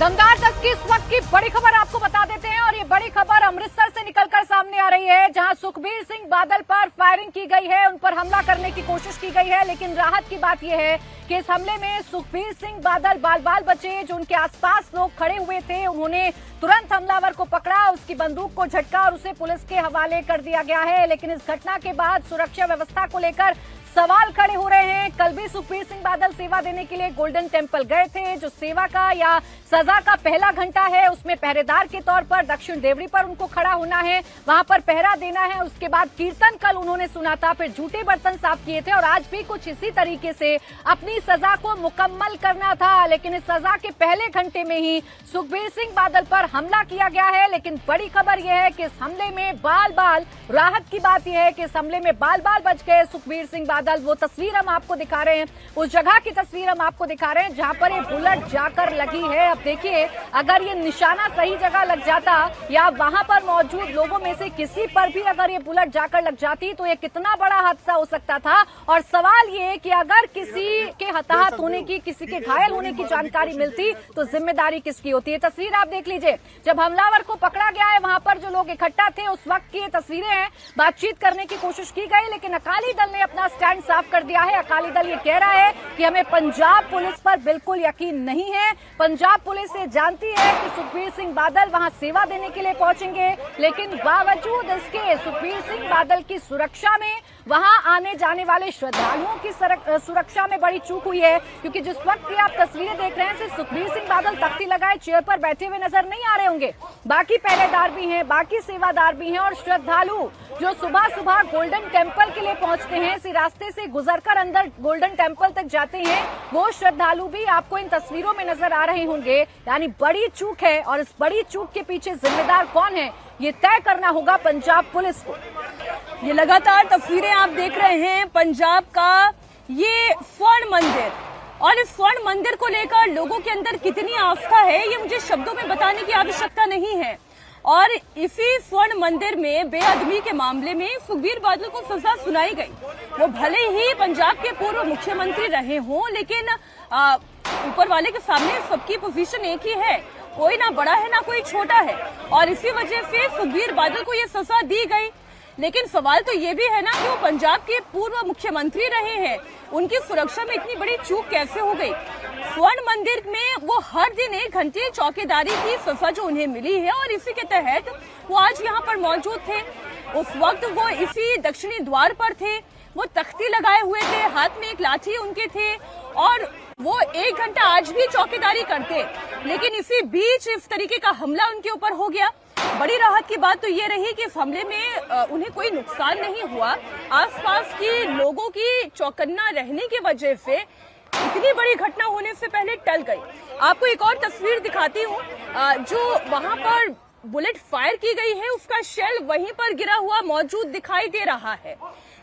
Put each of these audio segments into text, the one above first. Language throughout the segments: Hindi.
दमदार 10 की इस वक्त की बड़ी खबर आपको बता देते हैं और ये बड़ी खबर अमृतसर से निकलकर सामने आ रही है, जहां सुखबीर सिंह बादल पर फायरिंग की गई है, उन पर हमला करने की कोशिश की गई है। लेकिन राहत की बात यह है कि इस हमले में सुखबीर सिंह बादल बाल बचे। जो उनके आसपास लोग खड़े हुए थे, उन्होंने तुरंत हमलावर को पकड़ा, उसकी बंदूक को झटका और उसे पुलिस के हवाले कर दिया गया है। लेकिन इस घटना के बाद सुरक्षा व्यवस्था को लेकर सवाल खड़े हो रहे हैं। कल भी सुखबीर सिंह बादल सेवा देने के लिए गोल्डन टेम्पल गए थे। जो सेवा का या सजा का पहला घंटा है, उसमें पहरेदार के तौर पर दक्षिण देवड़ी पर उनको खड़ा होना है, वहां पर पहरा देना है। उसके बाद कीर्तन कल उन्होंने सुना था, फिर झूठे बर्तन साफ किए थे और आज भी कुछ इसी तरीके से अपनी सजा को मुकम्मल करना था। लेकिन इस सजा के पहले घंटे में ही सुखबीर सिंह बादल पर हमला किया गया है। लेकिन बड़ी खबर यह है कि इस हमले में बाल राहत की बात यह है कि इस हमले में बाल बच गए सुखबीर सिंह बादल। वो तस्वीर हम आपको दिखा रहे हैं, उस जगह की तस्वीर हम आपको दिखा रहे हैं जहां पर ये बुलेट जाकर लगी है। अब देखिए, अगर ये निशाना सही जगह लग जाता या वहां पर मौजूद लोगों में से किसी पर भी अगर ये बुलेट जाकर लग जाती तो ये कितना बड़ा हादसा हो सकता था। और सवाल ये कि अगर किसी के हताहत होने की, किसी के घायल होने की जानकारी मिलती तो जिम्मेदारी किसकी होती है। तस्वीर आप देख लीजिए, जब हमलावर को पकड़ा गया है वहां पर जो लोग इकट्ठा थे उस वक्त की ये तस्वीरें हैं। बातचीत करने की कोशिश की गई, लेकिन अकाली दल ने अपना स्टैंड साफ कर दिया है। अकाली दल ये कह रहा है कि हमें पंजाब पुलिस पर बिल्कुल यकीन नहीं है। पंजाब पुलिस ये जानती है कि सुखबीर सिंह बादल वहां सेवा देने के लिए पहुंचेंगे, लेकिन बावजूद इसके सुखबीर सिंह बादल की सुरक्षा में, वहां आने जाने वाले श्रद्धालुओं की सुरक्षा में बड़ी चूक हुई है। क्योंकि जिस वक्त की आप तस्वीरें देख रहे हैं, सुखबीर सिंह बादल तख्ती लगाए चेयर पर बैठे हुए नजर नहीं आ रहे होंगे। बाकी पहरेदार भी हैं, बाकी सेवादार भी हैं और श्रद्धालु जो सुबह गोल्डन टेम्पल के लिए पहुंचते हैं, इसी रास्ते से गुजरकर अंदर गोल्डन टेम्पल तक जाते हैं, वो श्रद्धालु भी आपको इन तस्वीरों में नजर आ रहे होंगे। यानी बड़ी चूक है और इस बड़ी चूक के पीछे जिम्मेदार कौन है, ये तय करना होगा पंजाब पुलिस को। ये लगातार तस्वीरें आप देख रहे हैं पंजाब का ये स्वर्ण मंदिर, और इस स्वर्ण मंदिर को लेकर लोगों के अंदर कितनी आस्था है ये मुझे शब्दों में बताने की आवश्यकता नहीं है। और इसी स्वर्ण मंदिर में बेअदबी के मामले में सुखबीर बादल को सजा सुनाई गई। वो भले ही पंजाब के पूर्व मुख्यमंत्री रहे हों, लेकिन ऊपर वाले के सामने सबकी पोजीशन एक ही है, कोई ना बड़ा है ना कोई छोटा है, और इसी वजह से सुखबीर बादल को ये सजा दी गई। लेकिन सवाल तो ये भी है ना कि वो पंजाब के पूर्व मुख्यमंत्री रहे हैं, उनकी सुरक्षा में इतनी बड़ी चूक कैसे हो गई। स्वर्ण मंदिर में वो हर दिन 1 घंटे चौकीदारी की सजा जो उन्हें मिली है और इसी के तहत वो आज यहाँ पर मौजूद थे। उस वक्त वो इसी दक्षिणी द्वार पर थे, वो तख्ती लगाए हुए थे, हाथ में एक लाठी उनके थे और वो 1 घंटा आज भी चौकीदारी करते। लेकिन इसी बीच इस तरीके का हमला उनके ऊपर हो गया। बड़ी राहत की बात तो ये रही कि इस हमले में उन्हें कोई नुकसान नहीं हुआ। आसपास के लोगों की चौकन्ना रहने की वजह से इतनी बड़ी घटना होने से पहले टल गई। आपको एक और तस्वीर दिखाती हूँ, जो वहां पर बुलेट फायर की गई है उसका शेल वहीं पर गिरा हुआ मौजूद दिखाई दे रहा है।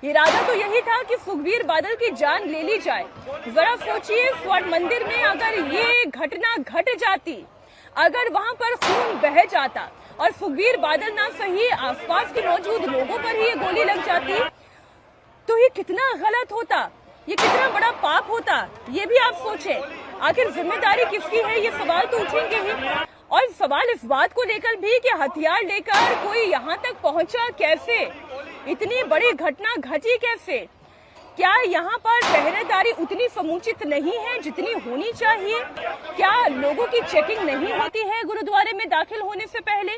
इरादा तो यही था कि सुखबीर बादल की जान ले ली जाए। जरा सोचिए, स्वर्ण मंदिर में अगर ये घटना घट जाती, अगर वहां पर खून बह जाता और सुखबीर बादल ना सही आसपास के मौजूद लोगों पर ही ये गोली लग जाती, तो ये कितना गलत होता, ये कितना बड़ा पाप होता, ये भी आप सोचें। आखिर जिम्मेदारी किसकी है, ये सवाल तो उठेंगे ही। और सवाल इस बात को लेकर भी कि हथियार लेकर कोई यहाँ तक पहुंचा कैसे, इतनी बड़ी घटना घटी कैसे। क्या यहाँ पर पहरेदारी उतनी समुचित नहीं है जितनी होनी चाहिए? क्या लोगों की चेकिंग नहीं होती है गुरुद्वारे में दाखिल होने से पहले?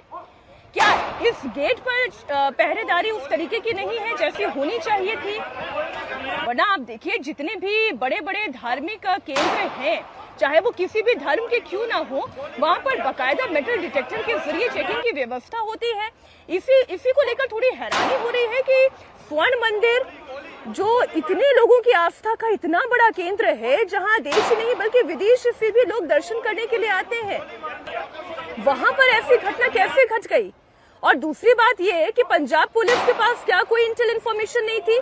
क्या इस गेट पर पहरेदारी उस तरीके की नहीं है जैसी होनी चाहिए थी? वरना आप देखिए, जितने भी बड़े बड़े धार्मिक केंद्र हैं, चाहे वो किसी भी धर्म के क्यों ना हो, वहाँ पर बाकायदा मेटल डिटेक्टर के जरिए चेकिंग की व्यवस्था होती है। इसी को लेकर थोड़ी हैरानी हो रही है कि स्वर्ण मंदिर जो इतने लोगों की आस्था का इतना बड़ा केंद्र है, जहाँ देश नहीं बल्कि विदेश से भी लोग दर्शन करने के लिए आते हैं, वहाँ पर ऐसी घटना कैसे घट गई। और दूसरी बात यह है कि पंजाब पुलिस के पास क्या कोई इंटेल इन्फॉर्मेशन नहीं थी?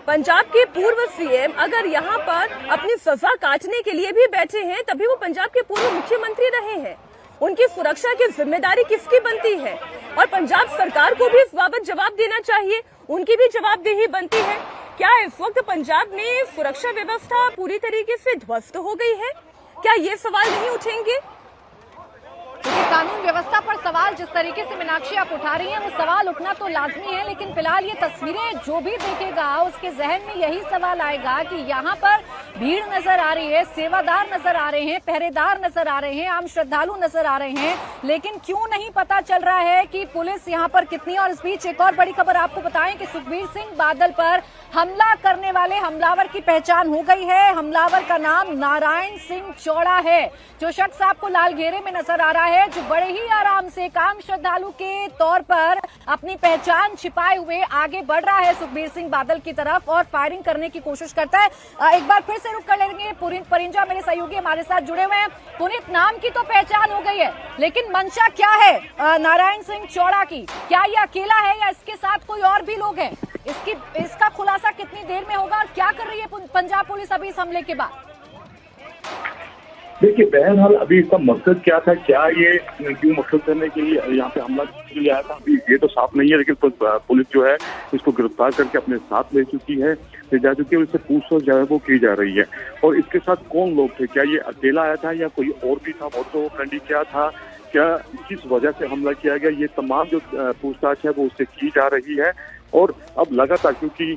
पंजाब के पूर्व सीएम अगर यहाँ पर अपनी सजा काटने के लिए भी बैठे हैं, तभी वो पंजाब के पूर्व मुख्यमंत्री रहे हैं। उनकी सुरक्षा की जिम्मेदारी किसकी बनती है? और पंजाब सरकार को भी इस बाबत जवाब देना चाहिए, उनकी भी जवाबदेही बनती है। क्या इस वक्त पंजाब में सुरक्षा व्यवस्था पूरी तरीके से ध्वस्त हो गई है? क्या ये सवाल नहीं उठेंगे? क्योंकि कानून व्यवस्था पर सवाल जिस तरीके से मीनाक्षी आप उठा रही हैं वो सवाल उठना तो लाजमी है, लेकिन फिलहाल ये तस्वीरें जो भी देखेगा उसके जहन में यही सवाल आएगा कि यहाँ पर भीड़ नजर आ रही है, सेवादार नजर आ रहे हैं, पहरेदार नजर आ रहे हैं, आम श्रद्धालु नजर आ रहे हैं, लेकिन क्यों नहीं पता चल रहा है कि पुलिस यहाँ पर कितनी। और इस बीच एक और बड़ी खबर आपको बताएं कि सुखबीर सिंह बादल पर हमला करने वाले हमलावर की पहचान हो गई है। हमलावर का नाम नारायण सिंह चौड़ा है। जो शख्स आपको लाल घेरे में नजर आ रहा है, जो बड़े ही आराम से काम श्रद्धालु के तौर पर अपनी पहचान छिपाए हुए आगे बढ़ रहा है सुखबीर सिंह बादल की तरफ और फायरिंग करने की कोशिश करता है। एक बार फिर से रुक कर लेंगे, पुनीत परिंजा मेरे सहयोगी हमारे साथ जुड़े हुए हैं। पुनीत, नाम की तो पहचान हो गई है, लेकिन मंशा क्या है नारायण सिंह चौड़ा की? क्या ये अकेला है या इसके साथ कोई और भी लोग हैं? इसका खुलासा कितनी देर में होगा और क्या कर रही है पंजाब पुलिस अभी इस हमले के बाद? देखिए, बहरहाल अभी इसका मकसद क्या था, क्या ये क्यों मकसद करने के लिए यहाँ पे हमला के लिए आया था, अभी ये तो साफ नहीं है। लेकिन पुलिस जो है इसको गिरफ्तार करके अपने साथ ले चुकी है, ले जा चुकी है। उससे पूछताछ जो है वो की जा रही है। और इसके साथ कौन लोग थे, क्या ये अकेला आया था या कोई और भी था, मोटो फ्रेंडी क्या था, क्या किस वजह से हमला किया गया, ये तमाम जो पूछताछ है वो उससे की जा रही है। और अब लगातार, क्योंकि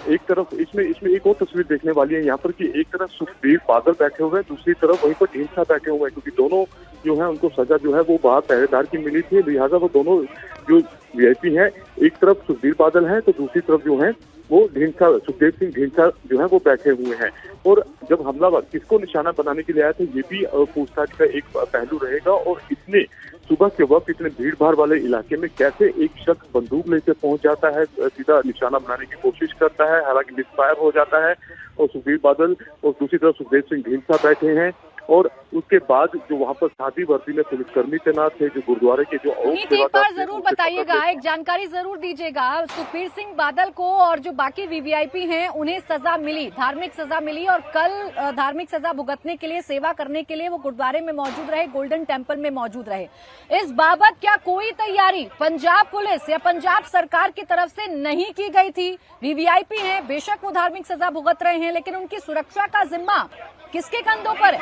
एक तरफ इसमें एक और तस्वीर देखने वाली है यहाँ पर कि एक तरफ सुखबीर बादल बैठे हुए हैं, दूसरी तरफ वहीं पर ढींसा बैठे हुए हैं, क्योंकि दोनों जो है उनको सजा जो है वो बाहर पहरेदार की मिली थी। लिहाजा वो दोनों जो वीआईपी हैं, एक तरफ सुखबीर बादल है तो दूसरी तरफ जो है वो ढींसा, सुखदेव सिंह ढींसा जो है वो बैठे हुए हैं। और जब हमलावर किसको निशाना बनाने के लिए आया था, ये भी पूछताछ का एक पहलू रहेगा। और इसने सुबह के वक्त इतने भीड़ भाड़ वाले इलाके में कैसे एक शख्स बंदूक लेकर पहुंच जाता है, सीधा निशाना बनाने की कोशिश करता है, हालांकि मिसफायर हो जाता है। और सुखबीर बादल और दूसरी तरफ सुखदेव सिंह ढींसा बैठे हैं। और उसके बाद जो वहाँ पर सादी वर्दी में पुलिसकर्मी तैनात थे, जो गुरुद्वारे के जो एक बार जरूर बताइएगा, एक जानकारी जरूर दीजिएगा। सुखबीर सिंह बादल को और जो बाकी वीवीआईपी हैं उन्हें सजा मिली, धार्मिक सजा मिली, और कल धार्मिक सजा भुगतने के लिए, सेवा करने के लिए वो गुरुद्वारे में मौजूद रहे, गोल्डन टेम्पल में मौजूद रहे। इस बाबत क्या कोई तैयारी पंजाब पुलिस या पंजाब सरकार की तरफ से नहीं की गई थी? वीवीआईपी हैं, बेशक वो धार्मिक सजा भुगत रहे हैं, लेकिन उनकी सुरक्षा का जिम्मा किसके कंधों पर है?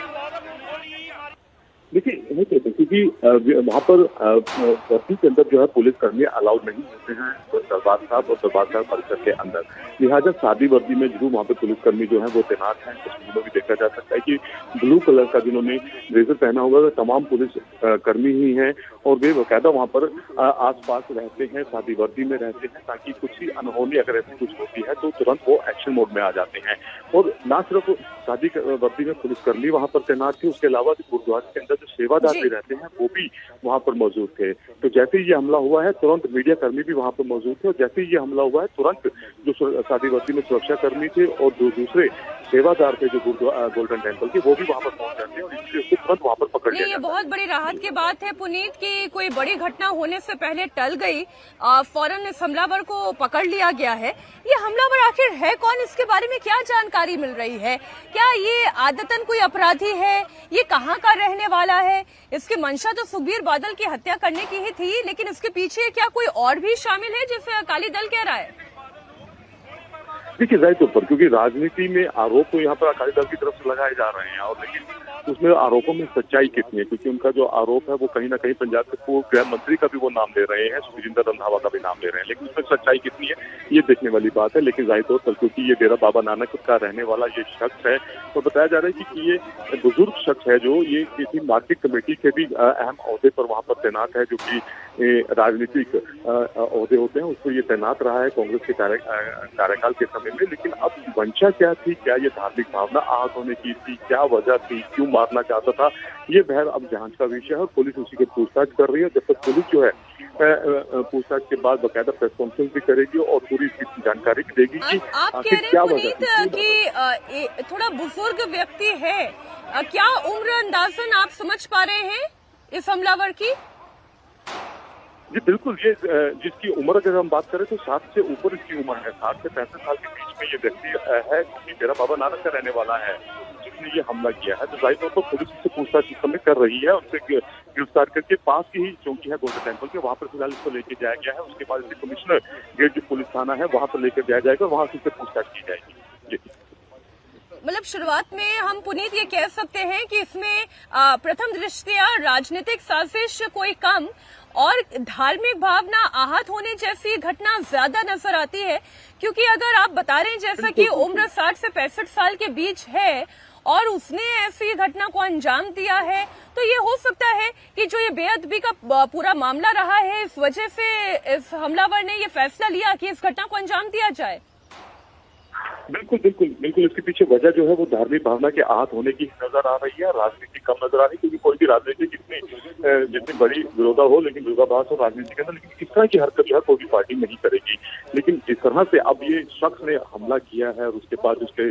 देखिए, क्योंकि वहाँ पर बस्ती के अंदर जो है पुलिसकर्मी अलाउड नहीं होते हैं दरबार साहब और दरबार साहब परिसर के अंदर। लिहाजा सादी वर्दी में जरूर वहाँ पे पुलिसकर्मी जो है वो तैनात हैं। तस्वीरों में भी देखा जा सकता है कि ब्लू कलर का जिन्होंने ब्लेजर पहना होगा वो तमाम पुलिस कर्मी ही हैं और वे बाकायदा वहाँ पर आसपास रहते हैं, सादी वर्दी में रहते हैं, ताकि कुछ ही अनहोनी अगर ऐसी कुछ होती है तो तुरंत वो एक्शन मोड में आ जाते हैं। और न सिर्फ सादी वर्दी में पुलिसकर्मी वहाँ पर तैनात थे, उसके अलावा गुरुद्वारे के अंदर जो सेवादार भी रहते हैं वो भी वहाँ पर मौजूद थे। तो जैसे ही ये हमला हुआ है तुरंत मीडिया कर्मी भी वहाँ पर मौजूद थे, और जैसे ही ये हमला हुआ है तुरंत जो सादी वर्दी में सुरक्षा कर्मी थे और जो दूसरे सेवादार थे जो गोल्डन टेम्पल के, वो भी वहाँ पर पहुंच जाते हैं और इसलिए तुरंत वहाँ पर पकड़ लिया। ये बहुत बड़ी राहत की बात है पुनीत कि कोई बड़ी घटना होने से पहले टल गई, फौरन इस हमलावर को पकड़ लिया गया है। ये हमलावर आखिर है कौन, इसके बारे में क्या जानकारी मिल रही है? क्या ये आदतन कोई अपराधी है? ये कहाँ का रहने वाला है? इसकी मंशा तो सुखबीर बादल की हत्या करने की ही थी, लेकिन इसके पीछे क्या कोई और भी शामिल है जिसे अकाली दल कह रहा है? देखिए, जाहिर तौर पर क्योंकि राजनीति में आरोप तो यहाँ पर अकाली दल की तरफ से लगाए जा रहे हैं, और लेकिन उसमें आरोपों में सच्चाई कितनी है, क्योंकि उनका जो आरोप है वो कहीं ना कहीं पंजाब के पूर्व गृह मंत्री का भी वो नाम ले रहे हैं, सुखजिंदर रंधावा का भी नाम ले रहे हैं, लेकिन उसमें सच्चाई कितनी है ये देखने वाली बात है। लेकिन जाहिर तौर पर क्योंकि ये डेरा बाबा नानक का रहने वाला ये शख्स है, तो बताया जा रहा है कि ये बुजुर्ग शख्स है जो ये किसी मार्केट कमेटी के भी अहम ओहदे पर वहाँ पर तैनात है, जो कि राजनीतिक ओहदे होते हैं उस पर ये तैनात रहा है कांग्रेस के कार्यकाल के समय में। लेकिन अब मंशा क्या थी, क्या ये धार्मिक भावना आहत होने की थी, क्या वजह थी, क्यों मारना चाहता था, ये बहर अब जांच का विषय है और पुलिस उसी की पूछताछ कर रही है। जब तक पुलिस जो है पूछताछ के बाद बकायदा प्रेस कॉन्फ्रेंस भी करेगी और पूरी इसकी जानकारी देगी कि आखिर क्या वजह थी। कि थोड़ा बुजुर्ग व्यक्ति है, क्या उम्र अंदाजन आप समझ पा रहे हैं इस हमलावर की? जी बिल्कुल, ये जिसकी उम्र अगर हम बात करें तो 60 से ऊपर इसकी उम्र है, 60 से 65 साल के बीच में ये व्यक्ति है, क्योंकि डेरा बाबा नानक का रहने वाला है जिसने ये हमला किया है। तो जाहिर तौर पर पुलिस इससे पूछताछ इस समय कर रही है, उससे गिरफ्तार करके पास की ही चौकी है गोल्डन टेम्पल के, वहाँ पर फिलहाल इसको लेके जाया गया है। उसके बाद इसे कमिश्नर गेट जो पुलिस थाना है वहाँ पर लेकर जाया जाएगा, वहाँ से पूछताछ की जाएगी। जी मतलब शुरुआत में हम पुनीत ये कह सकते हैं कि इसमें प्रथम दृष्टया राजनीतिक साजिश कोई कम और धार्मिक भावना आहत होने जैसी घटना ज्यादा नजर आती है, क्योंकि अगर आप बता रहे हैं जैसा कि उम्र 60 से 65 साल के बीच है और उसने ऐसी घटना को अंजाम दिया है, तो ये हो सकता है कि जो ये बेअदबी का पूरा मामला रहा है, इस वजह से इस हमलावर ने ये फैसला लिया कि इस घटना को अंजाम दिया जाए। बिल्कुल बिल्कुल बिल्कुल, इसके पीछे वजह जो है वो धार्मिक भावना के आहत होने की नजर आ रही है, राजनीति कम नजर आ रही है, क्योंकि कोई भी राजनीति जितनी बड़ी विरोधा हो, लेकिन विरोधाभास हो राजनीति के अंदर, लेकिन इस तरह की हरकत जो है कोई भी पार्टी नहीं करेगी। लेकिन जिस तरह से अब ये शख्स ने हमला किया है और उसके बाद उसके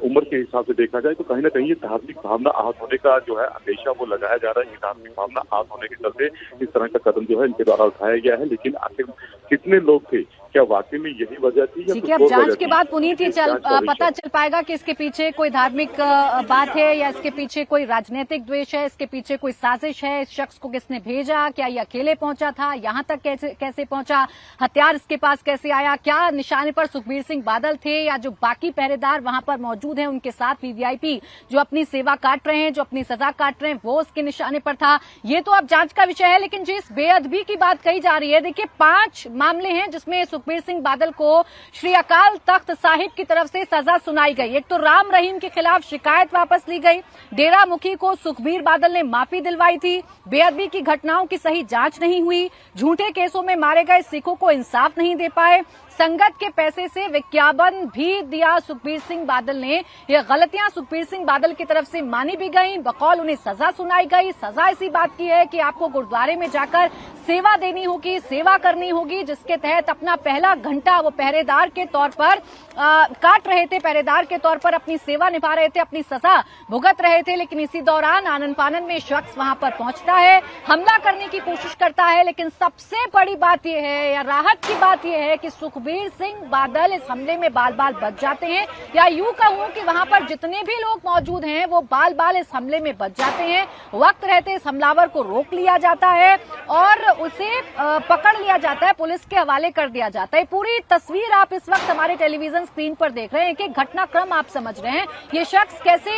उम्र के हिसाब से देखा जाए तो कहीं ना कहीं ये धार्मिक भावना आहत होने का जो है अंदेशा वो लगाया जा रहा है। ये धार्मिक भावना आहत होने के चलते इस तरह का कदम जो है इनके द्वारा उठाया गया है। लेकिन आखिर कितने लोग थे, क्या वाकई में यही वजह थी या ठीक है, अब जांच के बाद पुनीत ये पता चल पाएगा कि इसके पीछे कोई धार्मिक बात है या इसके पीछे कोई राजनीतिक द्वेष है, इसके पीछे कोई साजिश है, इस शख्स को किसने भेजा, क्या ये अकेले पहुंचा था, यहां तक कैसे पहुंचा, हथियार इसके पास कैसे आया, क्या निशाने पर सुखबीर सिंह बादल थे या जो बाकी पहरेदार वहां पर मौजूद हैं उनके साथ वीवीआईपी जो अपनी सेवा काट रहे हैं, जो अपनी सजा काट रहे हैं, वो उसके निशाने पर था, ये तो अब जांच का विषय है। लेकिन जिस बेअदबी की बात कही जा रही है, देखिए 5 मामले हैं जिसमें सुखबीर सिंह बादल को श्री अकाल तख्त साहिब की तरफ से सजा सुनाई गई। एक तो राम रहीम के खिलाफ शिकायत वापस ली गई, डेरा मुखी को सुखबीर बादल ने माफी दिलवाई थी, बेअदबी की घटनाओं की सही जांच नहीं हुई, झूठे केसों में मारे गए सिखों को इंसाफ नहीं दे पाए, संगत के पैसे से विज्ञापन भी दिया सुखबीर सिंह बादल ने। ये गलतियां सुखबीर सिंह बादल की तरफ से मानी भी गई, बकौल उन्हें सजा सुनाई गई। सजा इसी बात की है कि आपको गुरुद्वारे में जाकर सेवा देनी होगी, सेवा करनी होगी, जिसके तहत अपना पहला घंटा वो पहरेदार के तौर पर काट रहे थे, पहरेदार के तौर पर अपनी सेवा निभा रहे थे, अपनी सजा भुगत रहे थे। लेकिन इसी दौरान आनन फानन में शख्स वहां पर पहुंचता है, हमला करने की कोशिश करता है। लेकिन सबसे बड़ी बात यह है या राहत की बात यह है कि सुखबीर सिंह बादल इस हमले में बाल बाल बच जाते हैं, या यूं कहूं कि वहां पर जितने भी लोग मौजूद हैं वो बाल बाल इस हमले में बच जाते हैं। वक्त रहते इस हमलावर को रोक लिया जाता है और उसे पकड़ लिया जाता है, पुलिस के हवाले कर दिया जाता है। पूरी तस्वीर आप इस वक्त हमारे टेलीविजन स्क्रीन पर देख रहे हैं कि घटनाक्रम आप समझ रहे हैं। ये शख्स कैसे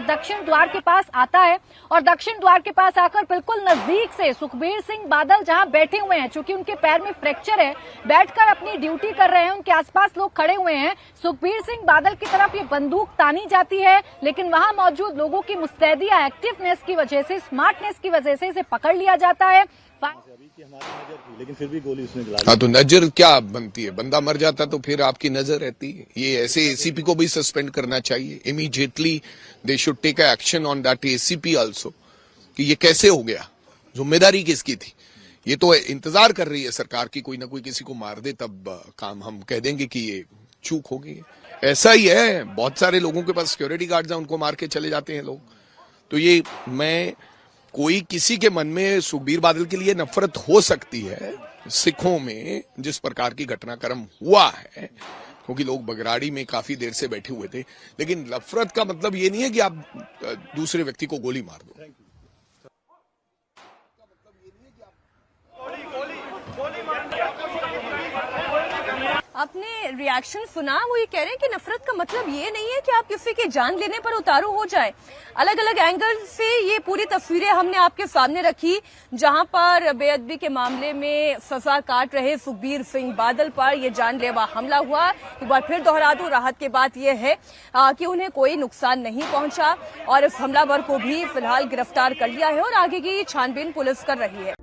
दक्षिण द्वार के पास आता है और दक्षिण द्वार के पास आकर बिल्कुल नजदीक से सुखबीर सिंह बादल जहां बैठे हुए हैं, चूंकि उनके पैर में फ्रैक्चर है, बैठकर अपनी ड्यूटी कर रहे हैं, उनके आसपास लोग खड़े हुए हैं, सुखबीर सिंह बादल की तरफ ये बंदूक तानी जाती है, लेकिन वहां मौजूद लोगों की मुस्तैदी या एक्टिवनेस की वजह से, स्मार्टनेस की वजह से इसे पकड़ लिया जाता है। लेकिन फिर भी गोली उसने चला दी। हाँ, तो नजर क्या बनती है? बंदा मर जाता तो फिर आपकी नजर रहती है। ये ऐसे एसीपी को भी सस्पेंड करना चाहिए immediately. They should take action on that ACP also कि ये कैसे हो गया, जिम्मेदारी किसकी थी। ये तो इंतजार कर रही है सरकार की कोई ना कोई किसी को मार दे, तब काम हम कह देंगे कि ये चूक हो गई है। ऐसा ही है, बहुत सारे लोगों के पास सिक्योरिटी गार्ड्स हैं, उनको मार के चले जाते हैं लोग। तो ये कोई किसी के मन में सुखबीर बादल के लिए नफरत हो सकती है, सिखों में जिस प्रकार की घटनाक्रम हुआ है, क्योंकि लोग बगराड़ी में काफी देर से बैठे हुए थे। लेकिन नफरत का मतलब ये नहीं है कि आप दूसरे व्यक्ति को गोली मार दो। आपने रिएक्शन सुना, वो ये कह रहे हैं कि नफरत का मतलब ये नहीं है कि आप किसी की जान लेने पर उतारू हो जाए। अलग अलग एंगल से ये पूरी तस्वीरें हमने आपके सामने रखी, जहां पर बेअदबी के मामले में सजा काट रहे सुखबीर सिंह बादल पर यह जानलेवा हमला हुआ। एक बार फिर दोहरा दूं, राहत की बात यह है कि उन्हें कोई नुकसान नहीं पहुंचा और इस हमलावर को भी फिलहाल गिरफ्तार कर लिया है और आगे की छानबीन पुलिस कर रही है।